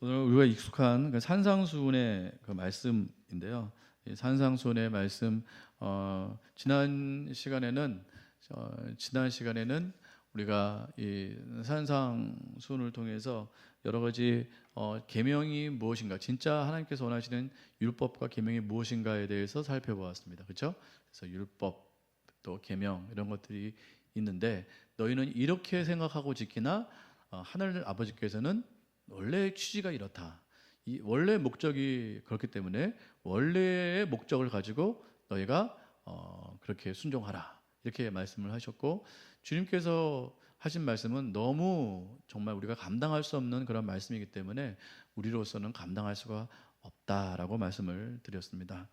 오늘 우리가 익숙한 그 산상수훈의 그 말씀인데요. 이 산상수훈의 말씀 지난 시간에는 우리가 이 산상수훈을 통해서 여러 가지 계명이 무엇인가, 진짜 하나님께서 원하시는 율법과 계명이 무엇인가에 대해서 살펴보았습니다. 그렇죠? 그래서 율법 또 계명 이런 것들이 있는데 너희는 이렇게 생각하고 지키나 하늘 아버지께서는 원래의 취지가 이렇다. 이 원래 목적이 그렇기 때문에 원래의 목적을 가지고 너희가 그렇게 순종하라. 이렇게 말씀을 하셨고, 주님께서 하신 말씀은 너무 정말 우리가 감당할 수 없는 그런 말씀이기 때문에 우리로서는 감당할 수가 없다라고 말씀을 드렸습니다.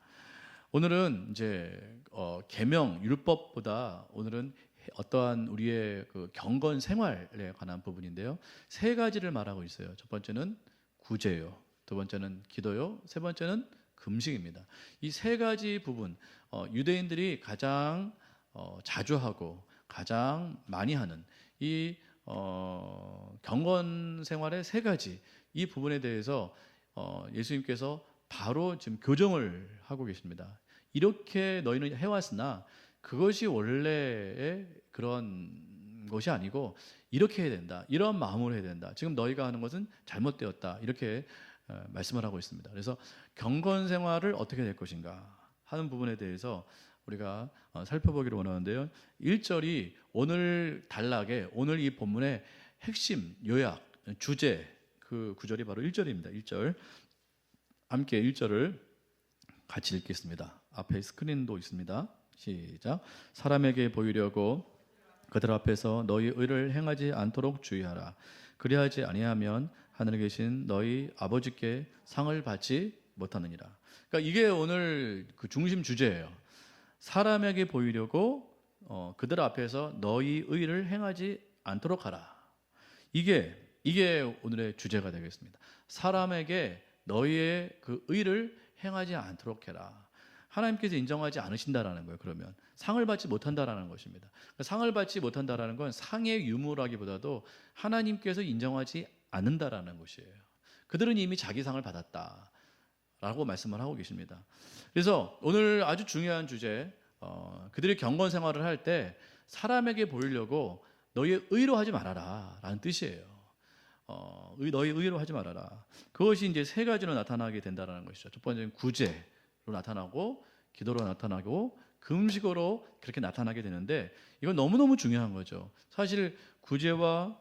오늘은 이제 계명 율법보다 오늘은 어떠한 우리의 그 경건 생활에 관한 부분인데요. 세 가지를 말하고 있어요. 첫 번째는 구제요, 두 번째는 기도요, 세 번째는 금식입니다. 이 세 가지 부분, 유대인들이 가장 자주 하고 가장 많이 하는 이 경건 생활의 세 가지, 이 부분에 대해서 예수님께서 바로 지금 교정을 하고 계십니다. 이렇게 너희는 해왔으나 그것이 원래의 그런 것이 아니고 이렇게 해야 된다, 이런 마음으로 해야 된다, 지금 너희가 하는 것은 잘못되었다, 이렇게 말씀을 하고 있습니다. 그래서 경건 생활을 어떻게 될 것인가 하는 부분에 대해서 우리가 살펴보기를 원하는데요. 1절이 오늘 단락에, 오늘 이 본문의 핵심 요약 주제, 그 구절이 바로 1절입니다. 1절 함께 1절을 같이 읽겠습니다. 앞에 스크린도 있습니다. 시작. 사람에게 보이려고 그들 앞에서 너희 의를 행하지 않도록 주의하라. 그리하지 아니하면 하늘에 계신 너희 아버지께 상을 받지 못하느니라. 그러니까 이게 오늘 그 중심 주제예요. 사람에게 보이려고 그들 앞에서 너희 의를 행하지 않도록 하라. 이게 오늘의 주제가 되겠습니다. 사람에게 너희의 그 의를 행하지 않도록 해라. 하나님께서 인정하지 않으신다라는 거예요. 그러면 상을 받지 못한다라는 것입니다. 상을 받지 못한다라는 건 상의 유무라기보다도 하나님께서 인정하지 않는다라는 것이에요. 그들은 이미 자기 상을 받았다라고 말씀을 하고 계십니다. 그래서 오늘 아주 중요한 주제, 그들이 경건 생활을 할 때 사람에게 보이려고 너희의 의로 하지 말아라라는 뜻이에요. 너희 의로 하지 말아라. 그것이 이제 세 가지로 나타나게 된다는 것이죠. 첫 번째는 구제로 나타나고, 기도로 나타나고, 금식으로 그렇게 나타나게 되는데, 이건 너무너무 중요한 거죠. 사실 구제와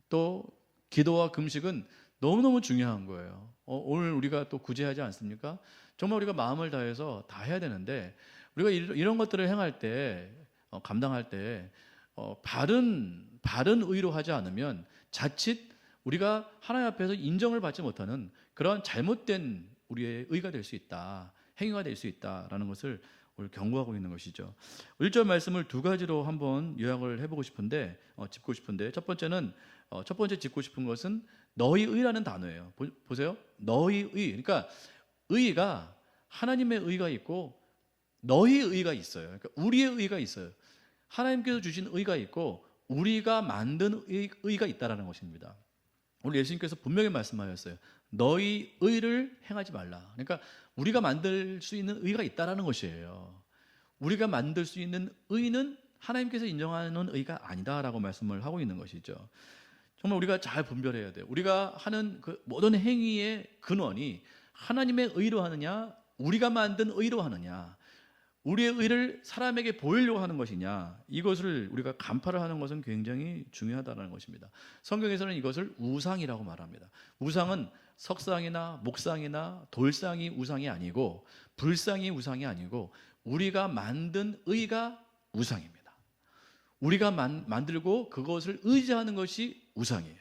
또 기도와 금식은 너무너무 중요한 거예요. 오늘 우리가 또 구제하지 않습니까? 정말 우리가 마음을 다해서 다 해야 되는데, 우리가 이런 것들을 행할 때, 감당할 때 바른 의로 하지 않으면 자칫 우리가 하나님 앞에서 인정을 받지 못하는 그런 잘못된 우리의 의가 될 수 있다, 행위가 될 수 있다라는 것을 오늘 경고하고 있는 것이죠. 1절 말씀을 두 가지로 한번 요약을 해보고 싶은데, 짚고 싶은데, 첫 번째 짚고 싶은 것은 너희 의라는 단어예요. 보세요. 너희 의. 그러니까 의가 하나님의 의가 있고 너희 의가 있어요. 그러니까 우리의 의가 있어요. 하나님께서 주신 의가 있고 우리가 만든 의가 있다라는 것입니다. 오늘 예수님께서 분명히 말씀하셨어요. 너희 의를 행하지 말라. 그러니까 우리가 만들 수 있는 의가 있다라는 것이에요. 우리가 만들 수 있는 의는 하나님께서 인정하는 의가 아니다라고 말씀을 하고 있는 것이죠. 정말 우리가 잘 분별해야 돼요. 우리가 하는 그 모든 행위의 근원이 하나님의 의로 하느냐, 우리가 만든 의로 하느냐, 우리의 의를 사람에게 보이려고 하는 것이냐, 이것을 우리가 간파를 하는 것은 굉장히 중요하다는 것입니다. 성경에서는 이것을 우상이라고 말합니다. 우상은 석상이나 목상이나 돌상이 우상이 아니고, 불상이 우상이 아니고, 우리가 만든 의가 우상입니다. 우리가 만들고 그것을 의지하는 것이 우상이에요.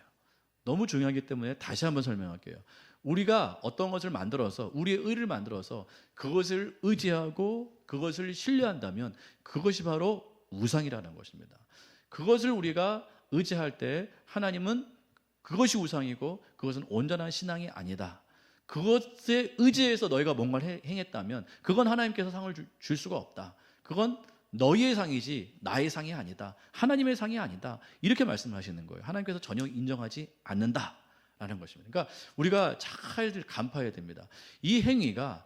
너무 중요하기 때문에 다시 한번 설명할게요. 우리가 어떤 것을 만들어서, 우리의 의를 만들어서 그것을 의지하고 그것을 신뢰한다면 그것이 바로 우상이라는 것입니다. 그것을 우리가 의지할 때 하나님은 그것이 우상이고 그것은 온전한 신앙이 아니다. 그것에 의지해서 너희가 뭔가를 행했다면 그건 하나님께서 상을 줄 수가 없다. 그건 너희의 상이지 나의 상이 아니다. 하나님의 상이 아니다. 이렇게 말씀하시는 거예요. 하나님께서 전혀 인정하지 않는다 라는 것입니다. 그러니까 우리가 잘 간파해야 됩니다. 이 행위가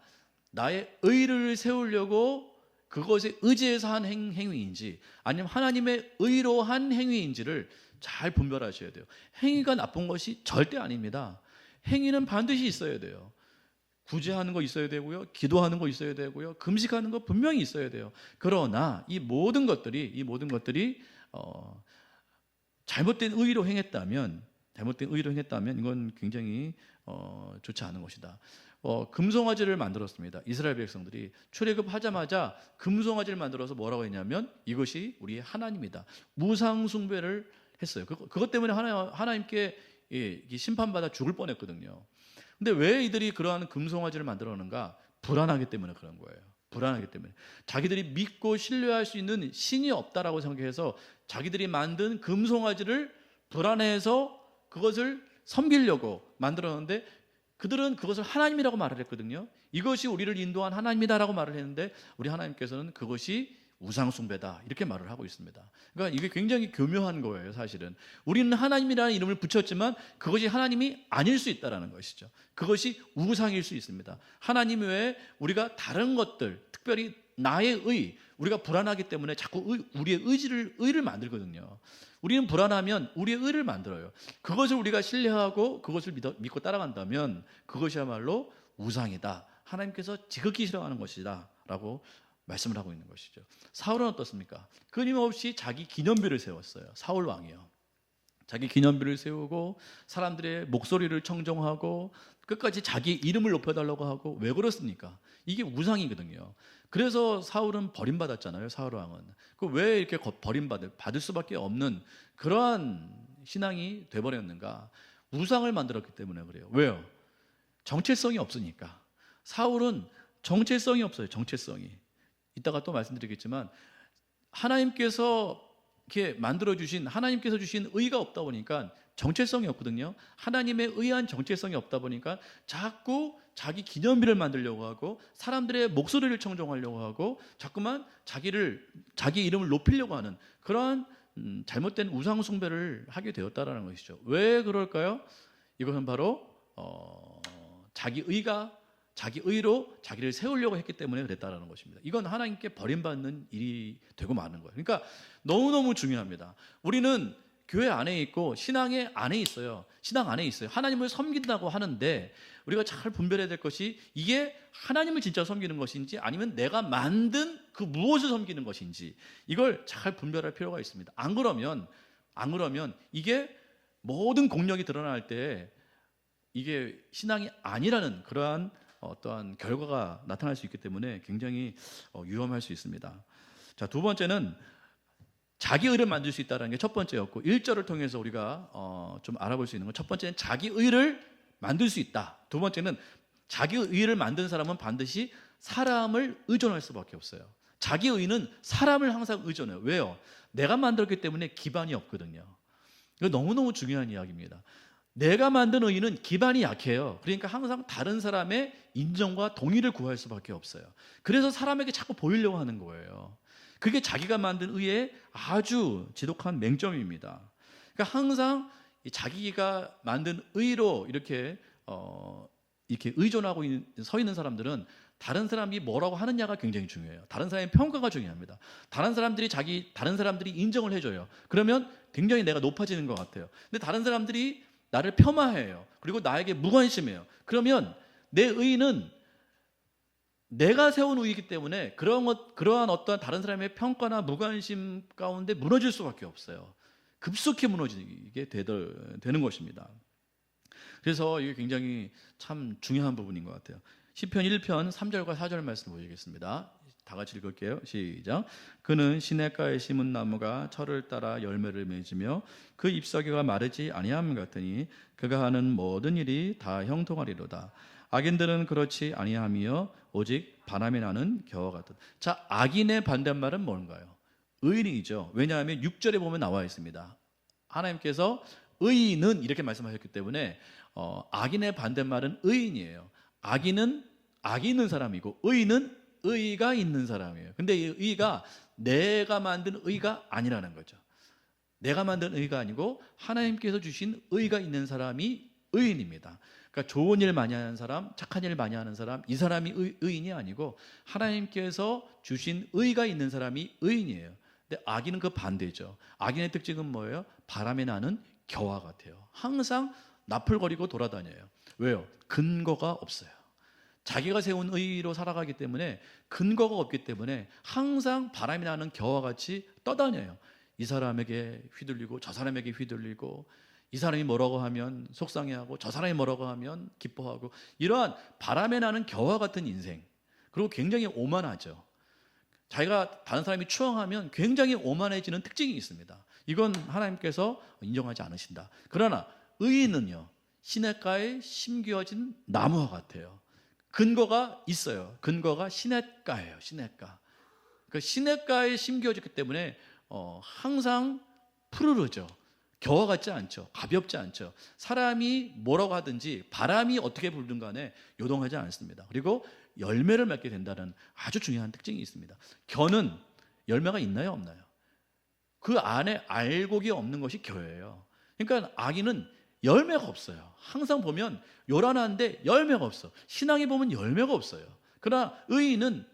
나의 의를 세우려고 그것에 의지해서 한 행위인지 아니면 하나님의 의로 한 행위인지를 잘 분별하셔야 돼요. 행위가 나쁜 것이 절대 아닙니다. 행위는 반드시 있어야 돼요. 구제하는 거 있어야 되고요. 기도하는 거 있어야 되고요. 금식하는 거 분명히 있어야 돼요. 그러나 이 모든 것들이 잘못된 의로 행했다면 이건 굉장히 좋지 않은 것이다. 금송아지를 만들었습니다. 이스라엘 백성들이 출애굽하자마자 금송아지를 만들어서 뭐라고 했냐면 이것이 우리의 하나님이다. 무상 숭배를 했어요. 그것 때문에 하나님께 심판받아 죽을 뻔했거든요. 근데 왜 이들이 그러한 금송아지를 만들었는가? 불안하기 때문에 그런 거예요. 불안하기 때문에. 자기들이 믿고 신뢰할 수 있는 신이 없다라고 생각해서 자기들이 만든 금송아지를 불안해해서 그것을 섬기려고 만들었는데 그들은 그것을 하나님이라고 말을 했거든요. 이것이 우리를 인도한 하나님이다라고 말을 했는데 우리 하나님께서는 그것이 우상숭배다 이렇게 말을 하고 있습니다. 그러니까 이게 굉장히 교묘한 거예요. 사실은 우리는 하나님이라는 이름을 붙였지만 그것이 하나님이 아닐 수 있다는 것이죠. 그것이 우상일 수 있습니다. 하나님 외에 우리가 다른 것들, 특별히 나의 의, 우리가 불안하기 때문에 자꾸 우리의 의를 만들거든요. 우리는 불안하면 우리의 의를 만들어요. 그것을 우리가 신뢰하고 그것을 믿고 따라간다면 그것이야말로 우상이다. 하나님께서 지극히 싫어하는 것이다 라고 말씀을 하고 있는 것이죠. 사울은 어떻습니까? 끊임없이 자기 기념비를 세웠어요. 사울 왕이요. 자기 기념비를 세우고 사람들의 목소리를 청정하고 끝까지 자기 이름을 높여달라고 하고 왜 그렇습니까? 이게 우상이거든요. 그래서 사울은 버림받았잖아요. 사울 왕은. 왜 이렇게 버림받을 수밖에 없는 그러한 신앙이 돼버렸는가? 우상을 만들었기 때문에 그래요. 왜요? 정체성이 없으니까. 사울은 정체성이 없어요. 정체성이. 이따가 또 말씀드리겠지만 하나님께서 이렇게 만들어주신 하나님께서 주신 의가 없다 보니까 정체성이 없거든요. 하나님의 의한 정체성이 없다 보니까 자꾸 자기 기념비를 만들려고 하고 사람들의 목소리를 청정하려고 하고 자꾸만 자기 이름을 높이려고 하는 그러한 잘못된 우상 숭배를 하게 되었다라는 것이죠. 왜 그럴까요? 이것은 바로 자기 의로 자기를 세우려고 했기 때문에 그랬다라는 것입니다. 이건 하나님께 버림받는 일이 되고 마는 거예요. 그러니까 너무너무 중요합니다. 우리는 교회 안에 있고 신앙 안에 있어요. 하나님을 섬긴다고 하는데 우리가 잘 분별해야 될 것이 이게 하나님을 진짜 섬기는 것인지 아니면 내가 만든 그 무엇을 섬기는 것인지 이걸 잘 분별할 필요가 있습니다. 안 그러면 이게 모든 공력이 드러날 때 이게 신앙이 아니라는 그러한 어떠한 결과가 나타날 수 있기 때문에 굉장히 위험할 수 있습니다. 자, 두 번째는 자기 의를 만들 수 있다는 게 첫 번째였고 1절을 통해서 우리가 좀 알아볼 수 있는 건 첫 번째는 자기 의를 만들 수 있다. 두 번째는 자기 의를 만든 사람은 반드시 사람을 의존할 수밖에 없어요. 자기 의는 사람을 항상 의존해요. 왜요? 내가 만들었기 때문에 기반이 없거든요. 이거 너무너무 중요한 이야기입니다. 내가 만든 의는 기반이 약해요. 그러니까 항상 다른 사람의 인정과 동의를 구할 수밖에 없어요. 그래서 사람에게 자꾸 보이려고 하는 거예요. 그게 자기가 만든 의의 아주 지독한 맹점입니다. 그러니까 항상 자기가 만든 의로 이렇게 의존하고 서 있는 사람들은 다른 사람이 뭐라고 하느냐가 굉장히 중요해요. 다른 사람의 평가가 중요합니다. 다른 사람들이 인정을 해줘요. 그러면 굉장히 내가 높아지는 것 같아요. 근데 다른 사람들이 나를 폄하해요. 그리고 나에게 무관심해요. 그러면 내 의는 내가 세운 의이기 때문에 그러한 어떠한 다른 사람의 평가나 무관심 가운데 무너질 수밖에 없어요. 급속히 무너지게 되는 것입니다. 그래서 이게 굉장히 참 중요한 부분인 것 같아요. 시편 1편 3절과 4절 말씀 보시겠습니다. 다 같이 읽을게요. 시작. 그는 시냇가에 심은 나무가 철을 따라 열매를 맺으며 그 잎사귀가 마르지 아니함 같으니 그가 하는 모든 일이 다 형통하리로다. 악인들은 그렇지 아니하며 오직 바람이 나는 겨와 같은. 자, 악인의 반대말은 뭔가요? 의인이죠. 왜냐하면 6절에 보면 나와 있습니다. 하나님께서 의인은 이렇게 말씀하셨기 때문에 악인의 반대말은 의인이에요. 악인은 악이 있는 사람이고 의인은 의가 있는 사람이에요. 근데 이 의가 내가 만든 의가 아니라는 거죠. 내가 만든 의가 아니고 하나님께서 주신 의가 있는 사람이 의인입니다. 그러니까 좋은 일 많이 하는 사람, 착한 일 많이 하는 사람, 이 사람이 의인이 아니고 하나님께서 주신 의가 있는 사람이 의인이에요. 근데 악인은 그 반대죠. 악인의 특징은 뭐예요? 바람에 나는 겨와 같아요. 항상 나풀거리고 돌아다녀요. 왜요? 근거가 없어요. 자기가 세운 의로 살아가기 때문에 근거가 없기 때문에 항상 바람이 나는 겨와 같이 떠다녀요. 이 사람에게 휘둘리고 저 사람에게 휘둘리고, 이 사람이 뭐라고 하면 속상해하고 저 사람이 뭐라고 하면 기뻐하고, 이러한 바람에 나는 겨와 같은 인생. 그리고 굉장히 오만하죠. 자기가 다른 사람이 추앙하면 굉장히 오만해지는 특징이 있습니다. 이건 하나님께서 인정하지 않으신다. 그러나 의인은요, 시냇가에 심겨진 나무와 같아요. 근거가 있어요. 근거가 시냇가예요. 시냇가. 그 시냇가에 심겨졌기 때문에 항상 푸르르죠. 겨와 같지 않죠. 가볍지 않죠. 사람이 뭐라고 하든지 바람이 어떻게 불든 간에 요동하지 않습니다. 그리고 열매를 맺게 된다는 아주 중요한 특징이 있습니다. 겨는 열매가 있나요, 없나요? 그 안에 알곡이 없는 것이 겨예요. 그러니까 악인은 열매가 없어요. 항상 보면 요란한데 열매가 없어. 신앙에 보면 열매가 없어요. 그러나 의인은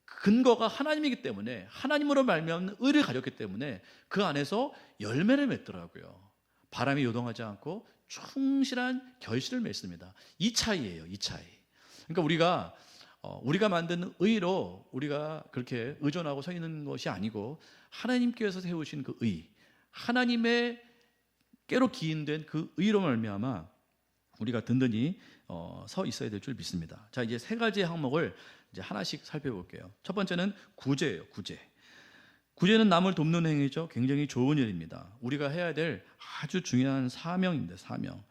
근거가 하나님이기 때문에, 하나님으로 말미암는 의를 가졌기 때문에 그 안에서 열매를 맺더라고요. 바람이 요동하지 않고 충실한 결실을 맺습니다. 이 차이예요. 이 차이. 그러니까 우리가 만든 의로 우리가 그렇게 의존하고 서 있는 것이 아니고, 하나님께서 세우신 그 의, 하나님의 깨로 기인된 그 의로 말미암아 우리가 든든히 서 있어야 될 줄 믿습니다. 자, 이제 세 가지 항목을 이제 하나씩 살펴볼게요. 첫 번째는 구제예요. 구제는 남을 돕는 행위죠. 굉장히 좋은 일입니다. 우리가 해야 될 아주 중요한 사명입니다. 사명.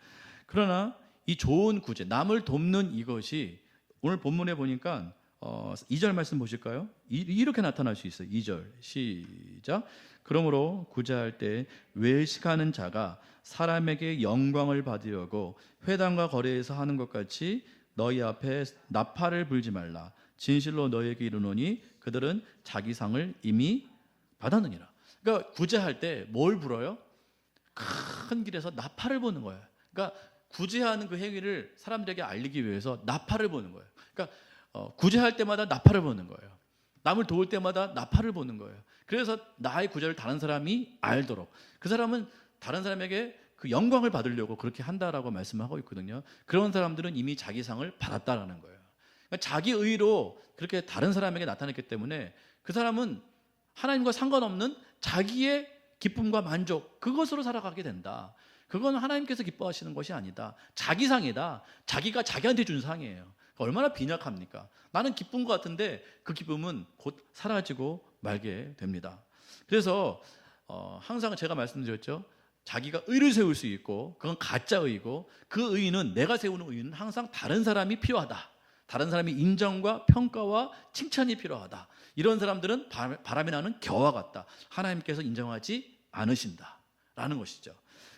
그러나 이 좋은 구제, 남을 돕는 이것이 오늘 본문에 보니까 2절 말씀 보실까요? 이렇게 나타날 수 있어요. 2절 시작. 그러므로 구제할 때 외식하는 자가 사람에게 영광을 받으려고 회당과 거리에서 하는 것 같이 너희 앞에 나팔을 불지 말라. 진실로 너희에게 이르노니 그들은 자기 상을 이미 받았느니라. 그러니까 구제할 때 뭘 불어요? 큰 길에서 나팔을 보는 거예요. 그러니까 구제하는 그 행위를 사람들에게 알리기 위해서 나팔을 보는 거예요. 그러니까 구제할 때마다 나팔을 보는 거예요. 남을 도울 때마다 나팔을 보는 거예요. 그래서 나의 구제를 다른 사람이 알도록, 그 사람은 다른 사람에게 그 영광을 받으려고 그렇게 한다라고 말씀하고 있거든요. 그런 사람들은 이미 자기 상을 받았다라는 거예요. 그러니까 자기 의로 그렇게 다른 사람에게 나타냈기 때문에 그 사람은 하나님과 상관없는 자기의 기쁨과 만족, 그것으로 살아가게 된다. 그건 하나님께서 기뻐하시는 것이 아니다. 자기 상이다. 자기가 자기한테 준 상이에요. 얼마나 빈약합니까? 나는 기쁜 것 같은데 그 기쁨은 곧 사라지고 말게 됩니다. 그래서 항상 제가 말씀드렸죠. 자기가 의를 세울 수 있고 그건 가짜 의이고, 그 의는, 내가 세우는 의는 항상 다른 사람이 필요하다. 다른 사람의 인정과 평가와 칭찬이 필요하다. 이런 사람들은 바람이 나는 겨와 같다. 하나님께서 인정하지 않으신다라는 것이죠.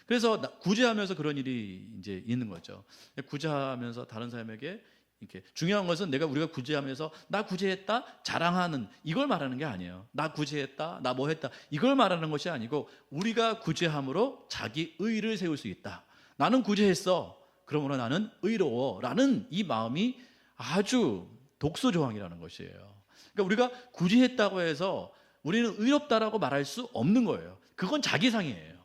그래서 구제하면서 그런 일이 이제 있는 거죠. 구제하면서 다른 사람에게 이렇게, 중요한 것은 우리가 구제하면서 나 구제했다 자랑하는 이걸 말하는 게 아니에요. 나 구제했다, 나 뭐 했다, 이걸 말하는 것이 아니고, 우리가 구제함으로 자기 의를 세울 수 있다. 나는 구제했어, 그러므로 나는 의로워라는 이 마음이 아주 독소 조항이라는 것이에요. 그러니까 우리가 구제했다고 해서 우리는 의롭다라고 말할 수 없는 거예요. 그건 자기상이에요.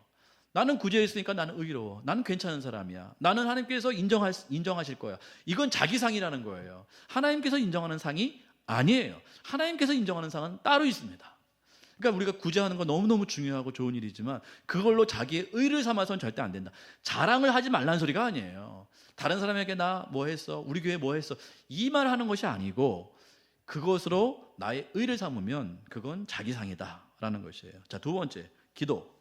나는 구제했으니까 나는 의로워, 나는 괜찮은 사람이야, 나는 하나님께서 인정하실 거야. 이건 자기상이라는 거예요. 하나님께서 인정하는 상이 아니에요. 하나님께서 인정하는 상은 따로 있습니다. 그러니까 우리가 구제하는 건 너무너무 중요하고 좋은 일이지만 그걸로 자기의 의를 삼아서는 절대 안 된다. 자랑을 하지 말라는 소리가 아니에요. 다른 사람에게 나 뭐 했어, 우리 교회 뭐 했어, 이 말 하는 것이 아니고, 그것으로 나의 의를 삼으면 그건 자기상이다라는 것이에요. 자, 두 번째, 기도.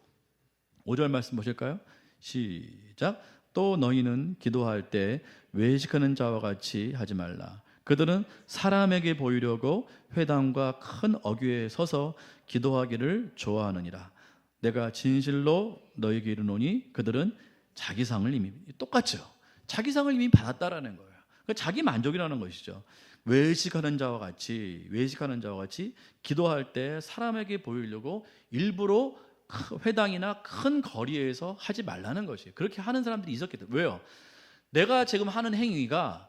5절 말씀 보실까요? 시작. 또 너희는 기도할 때 외식하는 자와 같이 하지 말라. 그들은 사람에게 보이려고 회당과 큰 어귀에 서서 기도하기를 좋아하느니라. 내가 진실로 너희에게 이르노니 그들은 자기 상을 이미, 똑같죠. 자기 상을 이미 받았다라는 거예요. 그러니까 자기 만족이라는 것이죠. 외식하는 자와 같이 기도할 때 사람에게 보이려고 일부러 회당이나 큰 거리에서 하지 말라는 것이에요. 그렇게 하는 사람들이 있었기 때문에. 왜요? 내가 지금 하는 행위가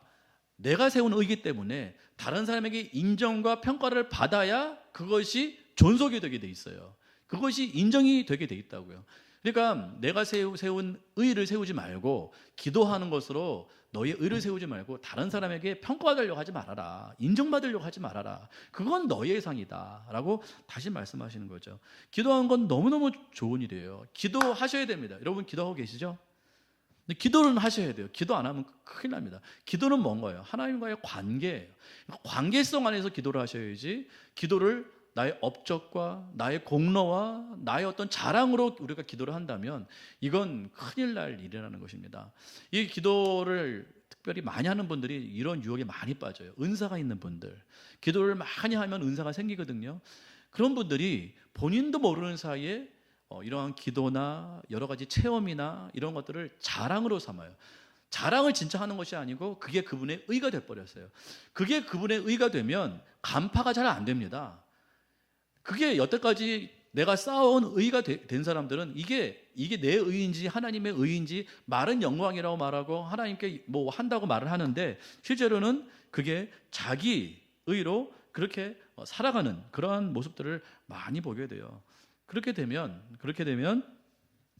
내가 세운 의기 때문에 다른 사람에게 인정과 평가를 받아야 그것이 존속이 되게 돼 있어요. 그것이 인정이 되게 돼 있다고요. 그러니까 내가 세운 의를 세우지 말고 기도하는 것으로 너의 의를 세우지 말고 다른 사람에게 평가받으려고 하지 말아라. 인정받으려고 하지 말아라. 그건 너의 상이다 라고 다시 말씀하시는 거죠. 기도하는 건 너무너무 좋은 일이에요. 기도하셔야 됩니다. 여러분 기도하고 계시죠? 근데 기도는 하셔야 돼요. 기도 안 하면 큰일 납니다. 기도는 뭔가요? 하나님과의 관계예요. 관계성 안에서 기도를 하셔야지 기도를 나의 업적과 나의 공로와 나의 어떤 자랑으로 우리가 기도를 한다면 이건 큰일 날 일이라는 것입니다. 이 기도를 특별히 많이 하는 분들이 이런 유혹에 많이 빠져요. 은사가 있는 분들, 기도를 많이 하면 은사가 생기거든요. 그런 분들이 본인도 모르는 사이에 이러한 기도나 여러 가지 체험이나 이런 것들을 자랑으로 삼아요. 자랑을 진짜 하는 것이 아니고 그게 그분의 의가 돼버렸어요. 그게 그분의 의가 되면 간파가 잘 안 됩니다. 그게 여태까지 내가 쌓아온 의가 된 사람들은 이게 내 의인지 하나님의 의인지 말은 영광이라고 말하고 하나님께 뭐 한다고 말을 하는데 실제로는 그게 자기 의로 그렇게 살아가는 그러한 모습들을 많이 보게 돼요. 그렇게 되면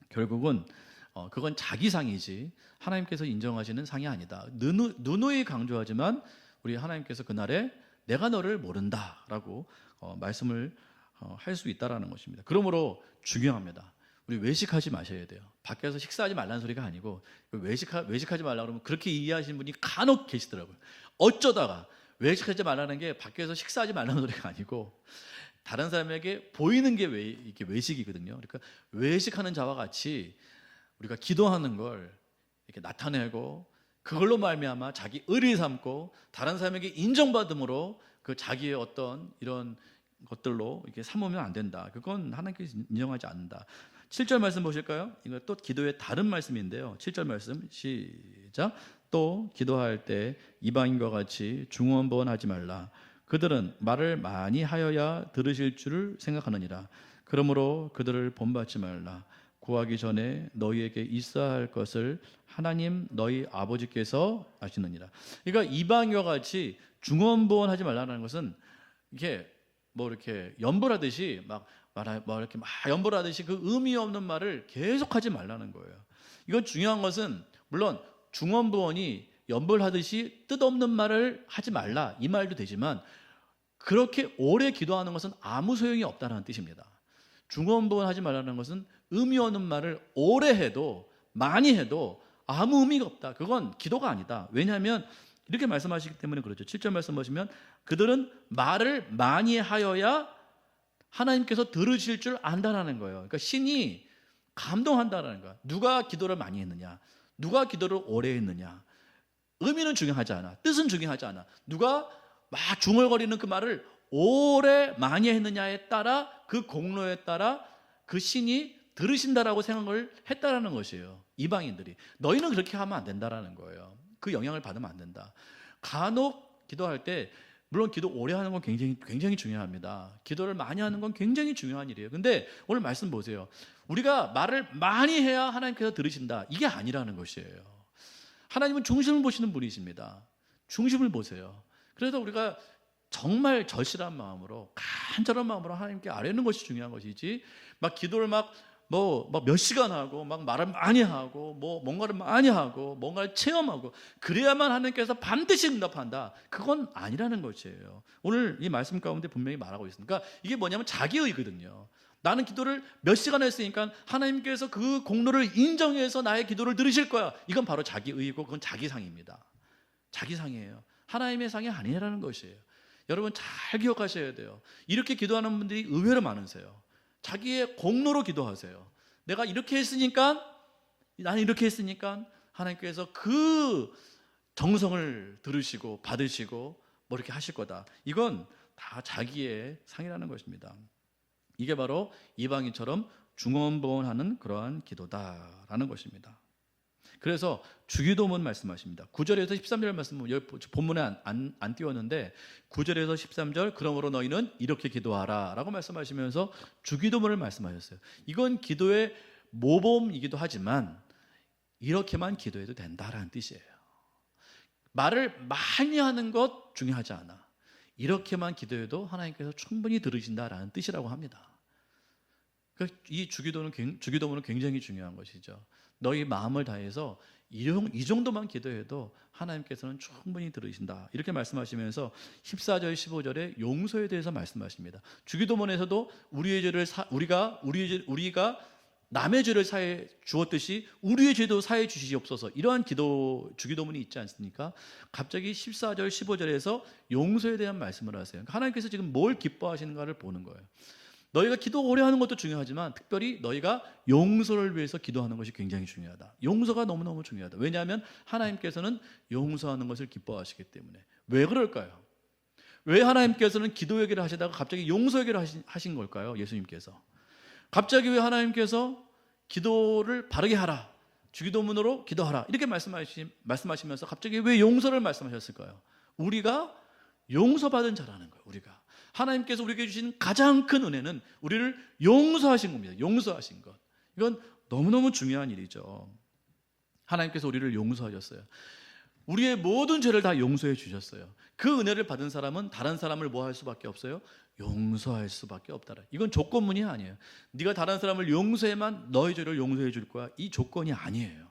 결국은 그건 자기 상이지 하나님께서 인정하시는 상이 아니다. 누누이 강조하지만 우리 하나님께서 그날에 내가 너를 모른다라고 말씀을 할 수 있다라는 것입니다. 그러므로 중요합니다. 우리 외식하지 마셔야 돼요. 밖에서 식사하지 말라는 소리가 아니고 외식하지 말라 그러면 그렇게 이해하시는 분이 간혹 계시더라고요. 어쩌다가 외식하지 말라는 게 밖에서 식사하지 말라는 소리가 아니고 다른 사람에게 보이는 게 이게 외식이거든요. 그러니까 외식하는 자와 같이 우리가 기도하는 걸 이렇게 나타내고 그걸로 말미암아 자기 의를 삼고 다른 사람에게 인정받음으로 그 자기의 어떤 이런 것들로 이렇게 삼으면 안 된다. 그건 하나님께서 인정하지 않는다. 7절 말씀 보실까요? 이거 또 기도의 다른 말씀인데요. 7절 말씀 시작. 또 기도할 때 이방인과 같이 중언부언하지 말라. 그들은 말을 많이 하여야 들으실 줄을 생각하느니라. 그러므로 그들을 본받지 말라. 구하기 전에 너희에게 있어야 할 것을 하나님 너희 아버지께서 아시느니라. 그러니까 이방인과 같이 중언부언하지 말라는 것은 이렇게 뭐 이렇게 연불하듯이 이렇게 연불하듯이 그 의미 없는 말을 계속하지 말라는 거예요. 이건 중요한 것은 물론 중언부언이 연불하듯이 뜻없는 말을 하지 말라 이 말도 되지만 그렇게 오래 기도하는 것은 아무 소용이 없다는 뜻입니다. 중언부언하지 말라는 것은 의미 없는 말을 오래 해도 많이 해도 아무 의미가 없다. 그건 기도가 아니다. 왜냐하면 이렇게 말씀하시기 때문에 그렇죠. 7절 말씀 보시면 그들은 말을 많이 하여야 하나님께서 들으실 줄 안다라는 거예요. 그러니까 신이 감동한다라는 거야. 누가 기도를 많이 했느냐, 누가 기도를 오래 했느냐. 의미는 중요하지 않아. 뜻은 중요하지 않아. 누가 막 중얼거리는 그 말을 오래 많이 했느냐에 따라 그 공로에 따라 그 신이 들으신다라고 생각을 했다라는 것이에요. 이방인들이. 너희는 그렇게 하면 안 된다라는 거예요. 그 영향을 받으면 안 된다. 간혹 기도할 때 물론 기도 오래 하는 건 굉장히 중요합니다. 기도를 많이 하는 건 굉장히 중요한 일이에요. 근데 오늘 말씀 보세요. 우리가 말을 많이 해야 하나님께서 들으신다. 이게 아니라는 것이에요. 하나님은 중심을 보시는 분이십니다. 중심을 보세요. 그래서 우리가 정말 절실한 마음으로 간절한 마음으로 하나님께 아뢰는 것이 중요한 것이지 막 기도를 막 몇 시간 하고 막 말을 많이 하고 뭔가를 많이 하고 뭔가를 체험하고 그래야만 하나님께서 반드시 응답한다. 그건 아니라는 것이에요. 오늘 이 말씀 가운데 분명히 말하고 있습니다. 그러니까 이게 뭐냐면 자기의거든요. 나는 기도를 몇 시간 했으니까 하나님께서 그 공로를 인정해서 나의 기도를 들으실 거야. 이건 바로 자기의고 그건 자기상입니다. 자기상이에요. 하나님의 상이 아니라는 것이에요. 여러분 잘 기억하셔야 돼요. 이렇게 기도하는 분들이 의외로 많으세요. 자기의 공로로 기도하세요. 내가 이렇게 했으니까 나는 이렇게 했으니까 하나님께서 그 정성을 들으시고 받으시고 뭐 이렇게 하실 거다. 이건 다 자기의 상이라는 것입니다. 이게 바로 이방인처럼 중언부언하는 그러한 기도다라는 것입니다. 그래서 주기도문 말씀하십니다. 9절에서 13절 말씀 본문에 안 띄웠는데 9절에서 13절 그러므로 너희는 이렇게 기도하라 라고 말씀하시면서 주기도문을 말씀하셨어요. 이건 기도의 모범이기도 하지만 이렇게만 기도해도 된다라는 뜻이에요. 말을 많이 하는 것 중요하지 않아. 이렇게만 기도해도 하나님께서 충분히 들으신다라는 뜻이라고 합니다. 이 주기도문은 굉장히 중요한 것이죠. 너희 마음을 다해서 이 정도만 기도해도 하나님께서는 충분히 들으신다. 이렇게 말씀하시면서 14절 15절에 용서에 대해서 말씀하십니다. 주기도문에서도 우리가 남의 죄를 사해 주었듯이 우리의 죄도 사해 주시옵소서. 이러한 주기도문이 있지 않습니까? 갑자기 14절 15절에서 용서에 대한 말씀을 하세요. 그러니까 하나님께서 지금 뭘 기뻐하시는가를 보는 거예요. 너희가 기도 오래 하는 것도 중요하지만 특별히 너희가 용서를 위해서 기도하는 것이 굉장히 중요하다. 용서가 너무너무 중요하다. 왜냐하면 하나님께서는 용서하는 것을 기뻐하시기 때문에. 왜 그럴까요? 왜 하나님께서는 기도 얘기를 하시다가 갑자기 용서 얘기를 하신 걸까요? 예수님께서. 갑자기 왜 하나님께서 기도를 바르게 하라, 주기도문으로 기도하라 이렇게 말씀하시면서 갑자기 왜 용서를 말씀하셨을까요? 우리가 용서받은 자라는 거예요. 우리가 하나님께서 우리에게 주신 가장 큰 은혜는 우리를 용서하신 겁니다. 용서하신 것. 이건 너무너무 중요한 일이죠. 하나님께서 우리를 용서하셨어요. 우리의 모든 죄를 다 용서해 주셨어요. 그 은혜를 받은 사람은 다른 사람을 뭐 할 수밖에 없어요? 용서할 수밖에 없다. 이건 조건문이 아니에요. 네가 다른 사람을 용서해만 너의 죄를 용서해 줄 거야. 이 조건이 아니에요.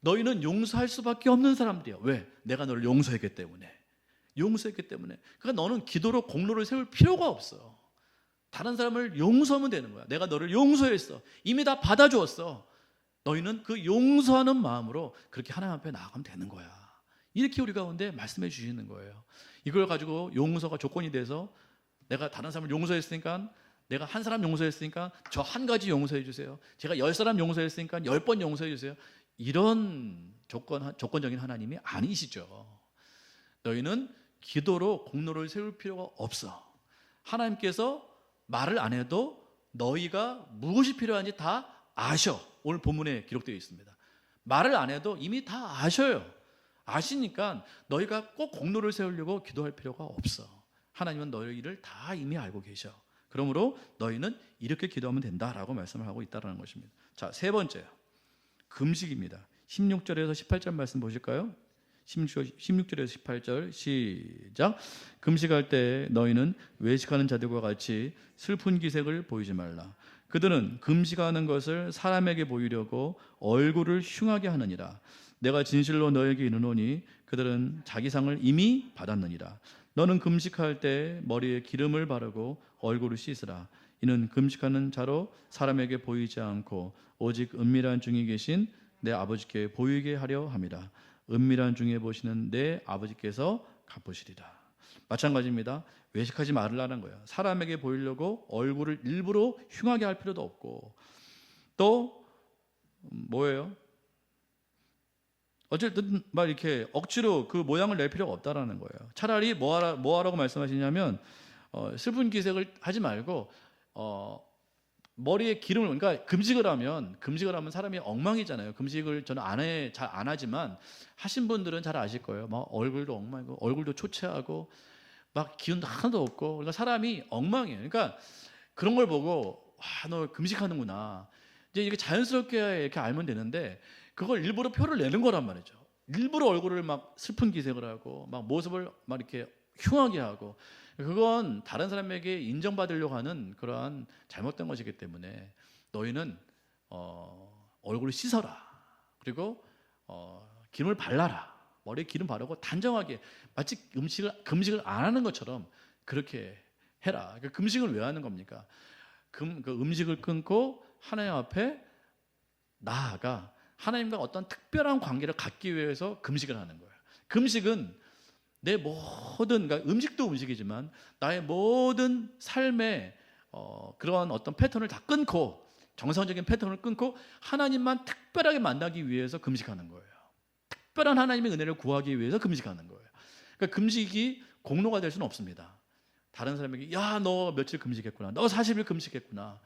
너희는 용서할 수밖에 없는 사람들이야. 왜? 내가 너를 용서했기 때문에. 용서했기 때문에. 그러니까 너는 기도로 공로를 세울 필요가 없어. 다른 사람을 용서하면 되는 거야. 내가 너를 용서했어. 이미 다 받아주었어. 너희는 그 용서하는 마음으로 그렇게 하나님 앞에 나아가면 되는 거야. 이렇게 우리 가운데 말씀해 주시는 거예요. 이걸 가지고 용서가 조건이 돼서 내가 다른 사람을 용서했으니까, 내가 한 사람 용서했으니까 저 한 가지 용서해 주세요. 제가 10사람 용서했으니까 10번 용서해 주세요. 이런 조건적인 하나님이 아니시죠. 너희는 기도로 공로를 세울 필요가 없어. 하나님께서 말을 안 해도 너희가 무엇이 필요한지 다 아셔. 오늘 본문에 기록되어 있습니다. 말을 안 해도 이미 다 아셔요. 아시니까 너희가 꼭 공로를 세우려고 기도할 필요가 없어. 하나님은 너희를 다 이미 알고 계셔. 그러므로 너희는 이렇게 기도하면 된다라고 말씀을 하고 있다는 것입니다. 자, 세 번째요. 금식입니다. 16절에서 18절 말씀 보실까요? 16절에서 18절 시작. 금식할 때 너희는 외식하는 자들과 같이 슬픈 기색을 보이지 말라. 그들은 금식하는 것을 사람에게 보이려고 얼굴을 흉하게 하느니라. 내가 진실로 너에게 이르노니 그들은 자기 상을 이미 받았느니라. 너는 금식할 때 머리에 기름을 바르고 얼굴을 씻으라. 이는 금식하는 자로 사람에게 보이지 않고 오직 은밀한 중에 계신 내 아버지께 보이게 하려 함이라. 은밀한 중에 보시는 내 아버지께서 갚으시리라. 마찬가지입니다. 외식하지 말라는 거예요. 사람에게 보이려고 얼굴을 일부러 흉하게 할 필요도 없고, 또 뭐예요? 어쨌든 막 이렇게 억지로 그 모양을 낼 필요가 없다라는 거예요. 차라리 뭐 하라고 말씀하시냐면 슬픈 기색을 하지 말고 머리에 기름을, 그러니까 금식을 하면 사람이 엉망이잖아요. 금식을 저는 잘 안 하지만 하신 분들은 잘 아실 거예요. 막 얼굴도 엉망이고 얼굴도 초췌하고 막 기운도 하나도 없고, 그러니까 사람이 엉망이에요. 그러니까 그런 걸 보고 와, 너 금식하는구나. 이제 이렇게 자연스럽게 이렇게 알면 되는데 그걸 일부러 표를 내는 거란 말이죠. 일부러 얼굴을 막 슬픈 기색을 하고 막 모습을 막 이렇게 흉하게 하고, 그건 다른 사람에게 인정받으려고 하는 그러한 잘못된 것이기 때문에 너희는 얼굴을 씻어라. 그리고 기름을 발라라. 머리에 기름 바르고 단정하게 마치 금식을 안 하는 것처럼 그렇게 해라. 그러니까 금식을 왜 하는 겁니까? 그 음식을 끊고 하나님 앞에 나아가 하나님과 어떤 특별한 관계를 갖기 위해서 금식을 하는 거예요. 금식은 내 모든, 그러니까 음식도 음식이지만 나의 모든 삶의 그러한 어떤 패턴을 다 끊고, 정상적인 패턴을 끊고 하나님만 특별하게 만나기 위해서 금식하는 거예요. 특별한 하나님의 은혜를 구하기 위해서 금식하는 거예요. 그러니까 금식이 공로가 될 수는 없습니다. 다른 사람에게 야, 너 며칠 금식했구나, 너 40일 금식했구나,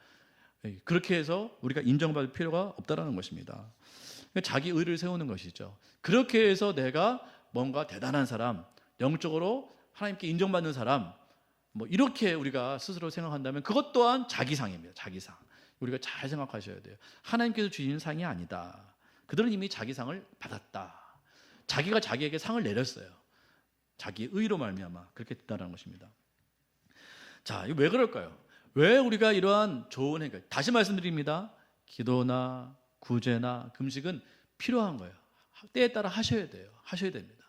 그렇게 해서 우리가 인정받을 필요가 없다라는 것입니다. 자기 의를 세우는 것이죠. 그렇게 해서 내가 뭔가 대단한 사람, 영적으로 하나님께 인정받는 사람, 뭐 이렇게 우리가 스스로 생각한다면 그것 또한 자기상입니다. 자기상. 우리가 잘 생각하셔야 돼요. 하나님께서 주시는 상이 아니다. 그들은 이미 자기상을 받았다. 자기가 자기에게 상을 내렸어요. 자기 의로 말미암아 그렇게 됐다는 것입니다. 자, 이거 왜 그럴까요? 왜 우리가 이러한 좋은 행위, 다시 말씀드립니다. 기도나 구제나 금식은 필요한 거예요. 때에 따라 하셔야 돼요. 하셔야 됩니다.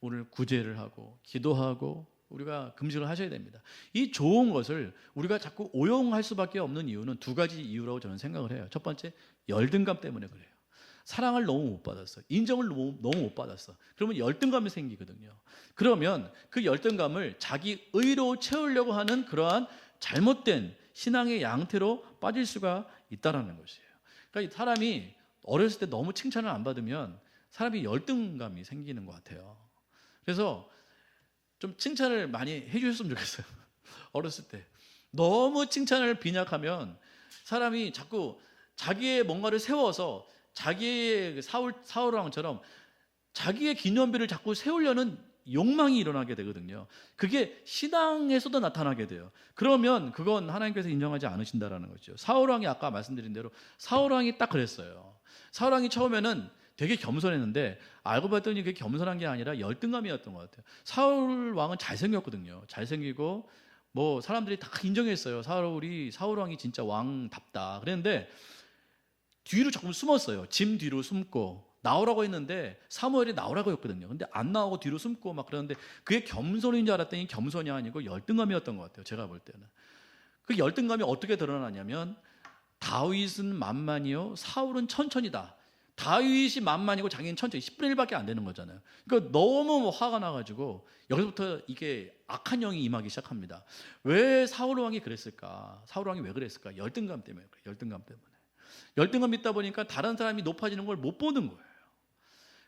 오늘 구제를 하고 기도하고 우리가 금식을 하셔야 됩니다. 이 좋은 것을 우리가 자꾸 오용할 수밖에 없는 이유는 두 가지 이유라고 저는 생각을 해요. 첫 번째, 열등감 때문에 그래요. 사랑을 너무 못 받았어. 인정을 너무 못 받았어. 그러면 열등감이 생기거든요. 그러면 그 열등감을 자기 의로 채우려고 하는 그러한 잘못된 신앙의 양태로 빠질 수가 있다는 것이에요. 그러니까 사람이 어렸을 때 너무 칭찬을 안 받으면 사람이 열등감이 생기는 것 같아요. 그래서 좀 칭찬을 많이 해주셨으면 좋겠어요. 어렸을 때 너무 칭찬을 빈약하면 사람이 자꾸 자기의 뭔가를 세워서 자기의 사울왕처럼 자기의 기념비를 자꾸 세우려는 욕망이 일어나게 되거든요. 그게 신앙에서도 나타나게 돼요. 그러면 그건 하나님께서 인정하지 않으신다라는 거죠. 사울왕이 아까 말씀드린 대로 사울왕이 딱 그랬어요. 사울왕이 처음에는 되게 겸손했는데 알고 봤더니 그게 겸손한 게 아니라 열등감이었던 것 같아요. 사울왕은 잘생겼거든요. 잘생기고 뭐 사람들이 다 인정했어요. 사울왕이 진짜 왕답다. 그랬는데 뒤로 조금 숨었어요. 짐 뒤로 숨고 나오라고 했는데 사무엘이 나오라고 했거든요. 근데 안 나오고 뒤로 숨고 막 그러는데 그게 겸손인 줄 알았더니 겸손이 아니고 열등감이었던 것 같아요. 제가 볼 때는. 그 열등감이 어떻게 드러나냐면 다윗은 만만이요 사울은 천천이다. 다윗이 만만이고 자기는 천천히 10분의 1밖에 안 되는 거잖아요. 그러니까 너무 화가 나가지고 여기서부터 이게 악한 영이 임하기 시작합니다. 왜 사울 왕이 그랬을까? 사울 왕이 왜 그랬을까? 열등감 때문에 그래요. 열등감 때문에. 열등감이 있다 보니까 다른 사람이 높아지는 걸 못 보는 거예요.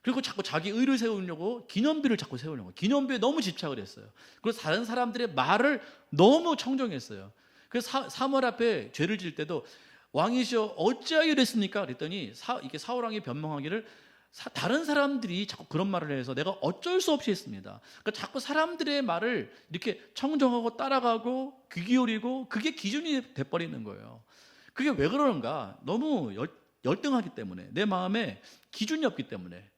그리고 자꾸 자기 의를 세우려고 기념비를 자꾸 세우려고 기념비에 너무 집착을 했어요. 그래서 다른 사람들의 말을 너무 청정했어요. 그래서 사무엘 앞에 죄를 지을 때도 왕이시여 어찌하여 이랬습니까? 그랬더니 이게 사울 왕이 변명하기를 다른 사람들이 자꾸 그런 말을 해서 내가 어쩔 수 없이 했습니다. 그러니까 자꾸 사람들의 말을 이렇게 청정하고 따라가고 귀 기울이고 그게 기준이 돼버리는 거예요. 그게 왜 그러는가? 너무 열등하기 때문에 내 마음에 기준이 없기 때문에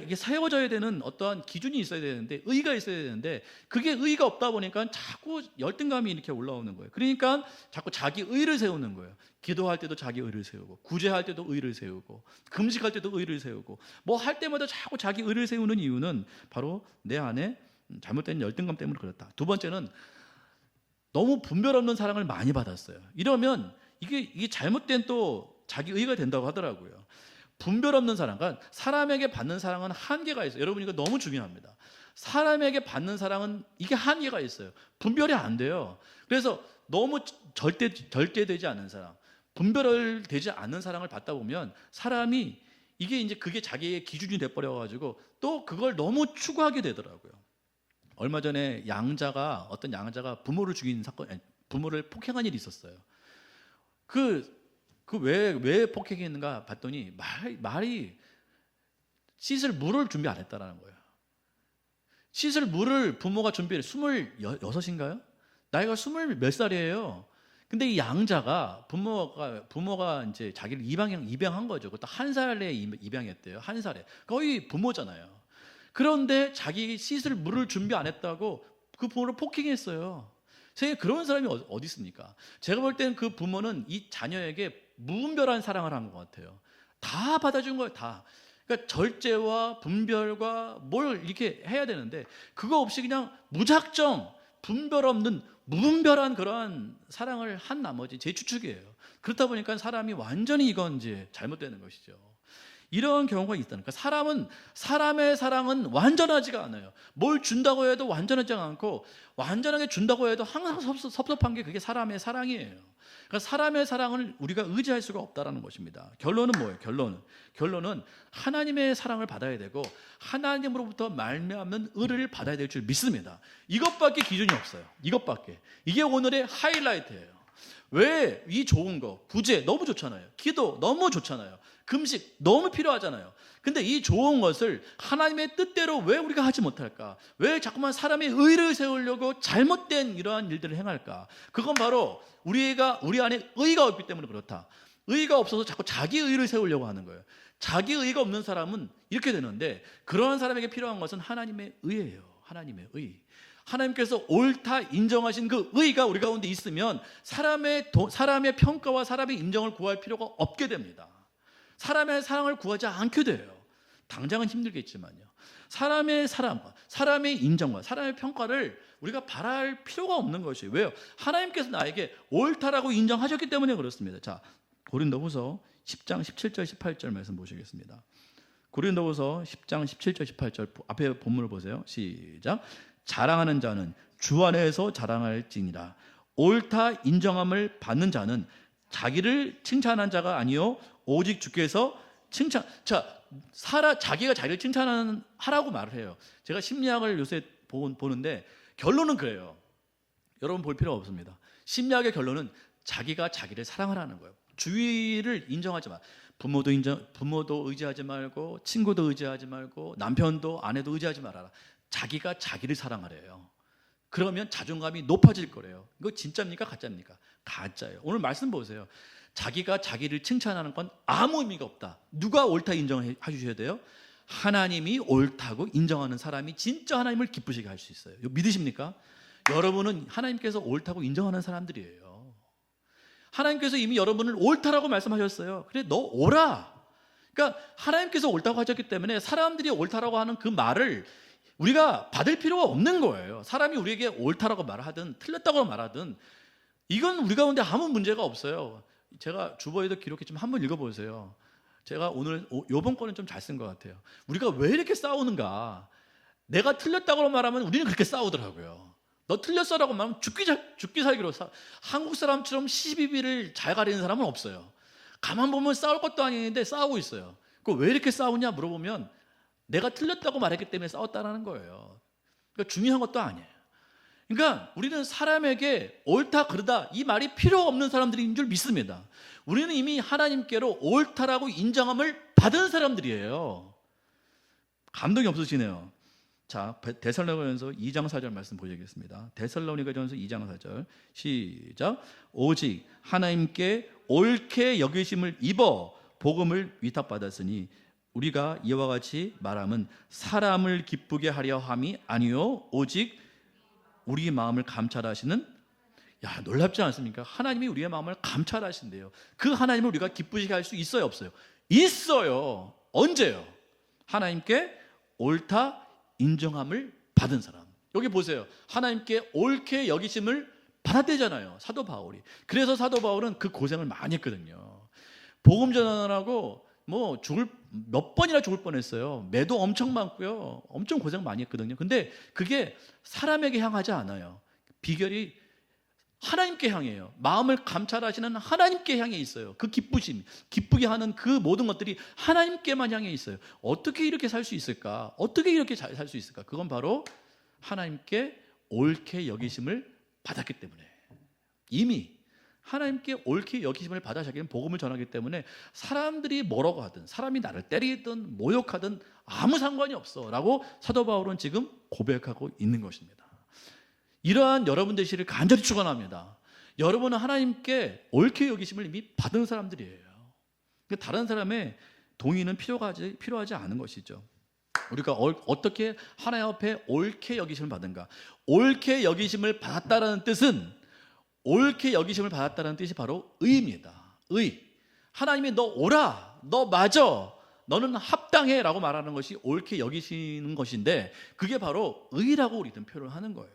이게 세워져야 되는 어떠한 기준이 있어야 되는데 의가 있어야 되는데 그게 의가 없다 보니까 자꾸 열등감이 이렇게 올라오는 거예요. 그러니까 자꾸 자기 의를 세우는 거예요. 기도할 때도 자기 의를 세우고 구제할 때도 의를 세우고 금식할 때도 의를 세우고 뭐 할 때마다 자꾸 자기 의를 세우는 이유는 바로 내 안에 잘못된 열등감 때문에 그렇다. 두 번째는 너무 분별 없는 사랑을 많이 받았어요. 이러면 이게 잘못된 또 자기 의가 된다고 하더라고요. 분별 없는 사랑, 그러니까 사람에게 받는 사랑은 한계가 있어요. 여러분 이거 너무 중요합니다. 사람에게 받는 사랑은 이게 한계가 있어요. 분별이 안 돼요. 그래서 너무 절대되지 않는 사랑, 분별되지 않는 사랑을 받다 보면 사람이 이게 이제 그게 자기의 기준이 돼버려가지고 또 그걸 너무 추구하게 되더라고요. 얼마 전에 어떤 양자가 부모를 죽인 사건, 부모를 폭행한 일이 있었어요. 왜 폭행했는가 봤더니 말이 씻을 물을 준비 안 했다라는 거예요. 씻을 물을 부모가 준비해 26인가요? 나이가 20 몇 살이에요. 근데 이 양자가 부모가 이제 자기를 입양한 거죠. 그것도 1살에 입양했대요. 1살에. 거의 부모잖아요. 그런데 자기 씻을 물을 준비 안 했다고 그 부모를 폭행했어요. 세상에 그런 사람이 어디 있습니까? 제가 볼 때는 그 부모는 이 자녀에게 무분별한 사랑을 한 것 같아요. 다 받아준 거예요, 다. 그러니까 절제와 분별과 뭘 이렇게 해야 되는데 그거 없이 그냥 무작정 분별 없는 무분별한 그러한 사랑을 한 나머지 제 추측이에요. 그렇다 보니까 사람이 완전히 이건 이제 잘못되는 것이죠. 이런 경우가 있다니까. 사람의 사랑은 완전하지가 않아요. 뭘 준다고 해도 완전하지 않고 완전하게 준다고 해도 항상 섭섭한 게 그게 사람의 사랑이에요. 그러니까 사람의 사랑을 우리가 의지할 수가 없다라는 것입니다. 결론은 뭐예요? 결론은 하나님의 사랑을 받아야 되고 하나님으로부터 말미암는 의를 받아야 될 줄 믿습니다. 이것밖에 기준이 없어요. 이것밖에. 이게 오늘의 하이라이트예요. 왜 이 좋은 거, 구제 너무 좋잖아요. 기도 너무 좋잖아요. 금식 너무 필요하잖아요. 근데 이 좋은 것을 하나님의 뜻대로 왜 우리가 하지 못할까? 왜 자꾸만 사람의 의를 세우려고 잘못된 이러한 일들을 행할까? 그건 바로 우리 안에 의가 없기 때문에 그렇다. 의가 없어서 자꾸 자기 의를 세우려고 하는 거예요. 자기 의가 없는 사람은 이렇게 되는데, 그러한 사람에게 필요한 것은 하나님의 의예요. 하나님의 의. 하나님께서 옳다 인정하신 그 의가 우리 가운데 있으면 사람의 평가와 사람의 인정을 구할 필요가 없게 됩니다. 사람의 사랑을 구하지 않게 돼요. 당장은 힘들겠지만요. 사람의 사랑과 사람의 인정과 사람의 평가를 우리가 바랄 필요가 없는 것이에요. 왜요? 하나님께서 나에게 옳다라고 인정하셨기 때문에 그렇습니다. 자, 고린도후서 10장 17절 18절 말씀 보시겠습니다. 고린도후서 10장 17절 18절 앞에 본문을 보세요. 시작. 자랑하는 자는 주 안에서 자랑할지니라. 옳다 인정함을 받는 자는 자기를 칭찬한 자가 아니요 오직 주께서 칭찬. 자, 자기가 자기를 칭찬하라고 말을 해요. 제가 심리학을 요새 보는데 결론은 그래요. 여러분 볼 필요 없습니다. 심리학의 결론은 자기가 자기를 사랑하라는 거예요. 주위를 인정하지 마. 부모도 의지하지 말고, 친구도 의지하지 말고, 남편도 아내도 의지하지 말아라. 자기가 자기를 사랑하래요. 그러면 자존감이 높아질 거래요. 이거 진짜입니까? 가짜입니까? 가짜예요. 오늘 말씀 보세요. 자기가 자기를 칭찬하는 건 아무 의미가 없다. 누가 옳다 인정해 주셔야 돼요? 하나님이 옳다고 인정하는 사람이 진짜 하나님을 기쁘시게 할 수 있어요. 이거 믿으십니까? 여러분은 하나님께서 옳다고 인정하는 사람들이에요. 하나님께서 이미 여러분을 옳다라고 말씀하셨어요. 그래, 너 옳아. 그러니까 하나님께서 옳다고 하셨기 때문에 사람들이 옳다라고 하는 그 말을 우리가 받을 필요가 없는 거예요. 사람이 우리에게 옳다라고 말하든 틀렸다고 말하든 이건 우리 가운데 아무 문제가 없어요. 제가 주보에도 기록했지만 한번 읽어보세요. 제가 오늘 요번 거는 좀 잘 쓴 것 같아요. 우리가 왜 이렇게 싸우는가? 내가 틀렸다고 말하면 우리는 그렇게 싸우더라고요. 너 틀렸어라고 말하면 죽기 살기로 한국 사람처럼 시비비를 잘 가리는 사람은 없어요. 가만 보면 싸울 것도 아닌데 싸우고 있어요. 왜 이렇게 싸우냐 물어보면 내가 틀렸다고 말했기 때문에 싸웠다는 거예요. 그러니까 중요한 것도 아니에요. 그러니까 우리는 사람에게 옳다 그르다 이 말이 필요 없는 사람들인 줄 믿습니다. 우리는 이미 하나님께로 옳다라고 인정함을 받은 사람들이에요. 감동이 없으시네요. 자, 데살로니가전서 2장 4절 말씀 보시겠습니다. 데살로니가전서 2장 4절 시작. 오직 하나님께 옳게 여기심을 입어 복음을 위탁받았으니 우리가 이와 같이 말함은 사람을 기쁘게 하려 함이 아니요 오직 우리 마음을 감찰하시는, 야, 놀랍지 않습니까? 하나님이 우리의 마음을 감찰하신대요. 그 하나님을 우리가 기쁘시게 할 수 있어요 없어요? 있어요. 언제요? 하나님께 옳다 인정함을 받은 사람. 여기 보세요. 하나님께 옳게 여기심을 받았대잖아요, 사도 바울이. 그래서 사도 바울은 그 고생을 많이 했거든요. 복음 전하느라고 몇 번이나 죽을 뻔했어요. 매도 엄청 많고요. 엄청 고생 많이 했거든요. 근데 그게 사람에게 향하지 않아요. 비결이 하나님께 향해요. 마음을 감찰하시는 하나님께 향해 있어요. 그 기쁘심, 기쁘게 하는 그 모든 것들이 하나님께만 향해 있어요. 어떻게 이렇게 살 수 있을까? 어떻게 이렇게 잘 살 수 있을까? 그건 바로 하나님께 옳게 여기심을 받았기 때문에, 이미 하나님께 옳게 여기심을 받아 자기는 복음을 전하기 때문에 사람들이 뭐라고 하든, 사람이 나를 때리든 모욕하든 아무 상관이 없어 라고 사도 바울은 지금 고백하고 있는 것입니다. 이러한 여러분 되시를 간절히 축원합니다. 여러분은 하나님께 옳게 여기심을 이미 받은 사람들이에요. 다른 사람의 동의는 필요하지 않은 것이죠. 우리가 어떻게 하나님 앞에 옳게 여기심을 받은가? 옳게 여기심을 받았다라는 뜻은, 옳게 여기심을 받았다는 뜻이 바로 의입니다. 의. 하나님이 너 옳아, 너 맞아, 너는 합당해 라고 말하는 것이 옳게 여기시는 것인데, 그게 바로 의라고 우리는 표현을 하는 거예요.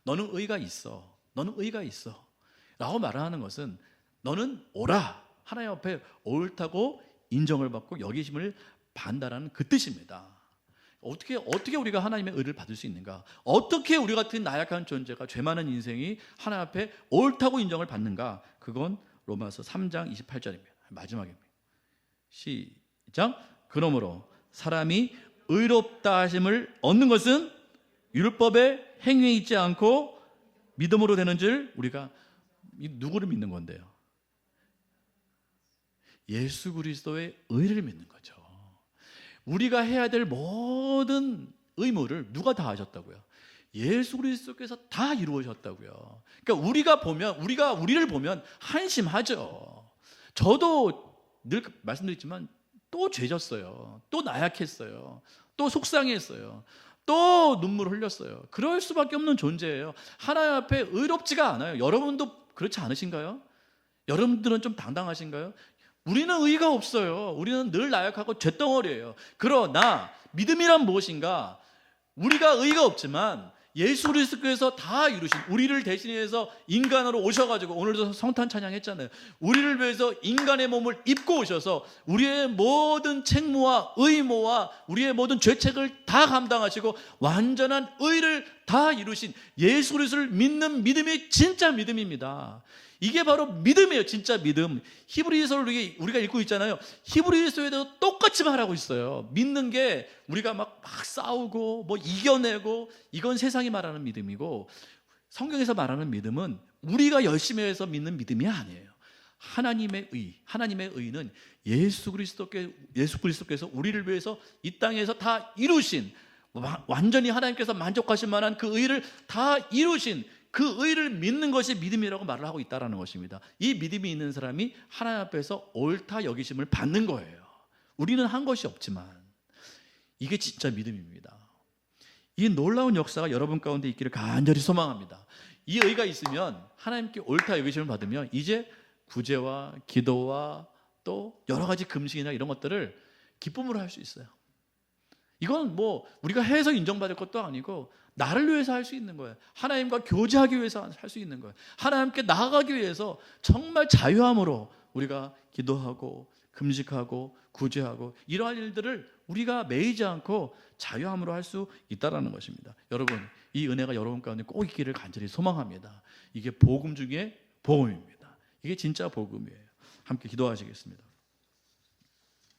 너는 의가 있어, 너는 의가 있어 라고 말하는 것은 너는 옳아, 하나님 앞에 옳다고 인정을 받고 여기심을 받는다는 그 뜻입니다. 어떻게 우리가 하나님의 의를 받을 수 있는가? 어떻게 우리 같은 나약한 존재가, 죄 많은 인생이 하나님 앞에 옳다고 인정을 받는가? 그건 로마서 3장 28절입니다. 마지막입니다. 시작. 그러므로 사람이 의롭다 하심을 얻는 것은 율법의 행위에 있지 않고 믿음으로 되는 줄 우리가, 누구를 믿는 건데요? 예수 그리스도의 의를 믿는 거죠. 우리가 해야 될 모든 의무를 누가 다 하셨다고요? 예수 그리스도께서 다 이루어졌다고요. 그러니까 우리를 보면 한심하죠. 저도 늘 말씀드렸지만 또 죄졌어요. 또 나약했어요. 또 속상했어요. 또 눈물 흘렸어요. 그럴 수밖에 없는 존재예요. 하나님 앞에 의롭지가 않아요. 여러분도 그렇지 않으신가요? 여러분들은 좀 당당하신가요? 우리는 의가 없어요. 우리는 늘 나약하고 죄덩어리예요. 그러나 믿음이란 무엇인가? 우리가 의가 없지만 예수 그리스도께서 다 이루신, 우리를 대신해서 인간으로 오셔가지고, 오늘도 성탄 찬양했잖아요. 우리를 위해서 인간의 몸을 입고 오셔서 우리의 모든 책무와 의무와 우리의 모든 죄책을 다 감당하시고 완전한 의를 다 이루신 예수 그리스도를 믿는 믿음이 진짜 믿음입니다. 이게 바로 믿음이에요. 진짜 믿음. 히브리서를 우리가 읽고 있잖아요. 히브리서에도 똑같이 말하고 있어요. 믿는 게 우리가 막 싸우고 뭐 이겨내고, 이건 세상이 말하는 믿음이고, 성경에서 말하는 믿음은 우리가 열심히 해서 믿는 믿음이 아니에요. 하나님의 의는 예수 그리스도께서 우리를 위해서 이 땅에서 다 이루신, 완전히 하나님께서 만족하실 만한 그 의를 다 이루신 그 의를 믿는 것이 믿음이라고 말을 하고 있다는 것입니다. 이 믿음이 있는 사람이 하나님 앞에서 옳다 여기심을 받는 거예요. 우리는 한 것이 없지만 이게 진짜 믿음입니다. 이 놀라운 역사가 여러분 가운데 있기를 간절히 소망합니다. 이 의가 있으면, 하나님께 옳다 여기심을 받으면 이제 구제와 기도와 또 여러 가지 금식이나 이런 것들을 기쁨으로 할 수 있어요. 이건 뭐 우리가 해서 인정받을 것도 아니고 나를 위해서 할 수 있는 거예요. 하나님과 교제하기 위해서 할 수 있는 거예요. 하나님께 나아가기 위해서 정말 자유함으로 우리가 기도하고 금식하고 구제하고 이러한 일들을 우리가 매이지 않고 자유함으로 할 수 있다는 것입니다. 여러분, 이 은혜가 여러분 가운데 꼭 있기를 간절히 소망합니다. 이게 복음 중에 복음입니다. 이게 진짜 복음이에요. 함께 기도하시겠습니다.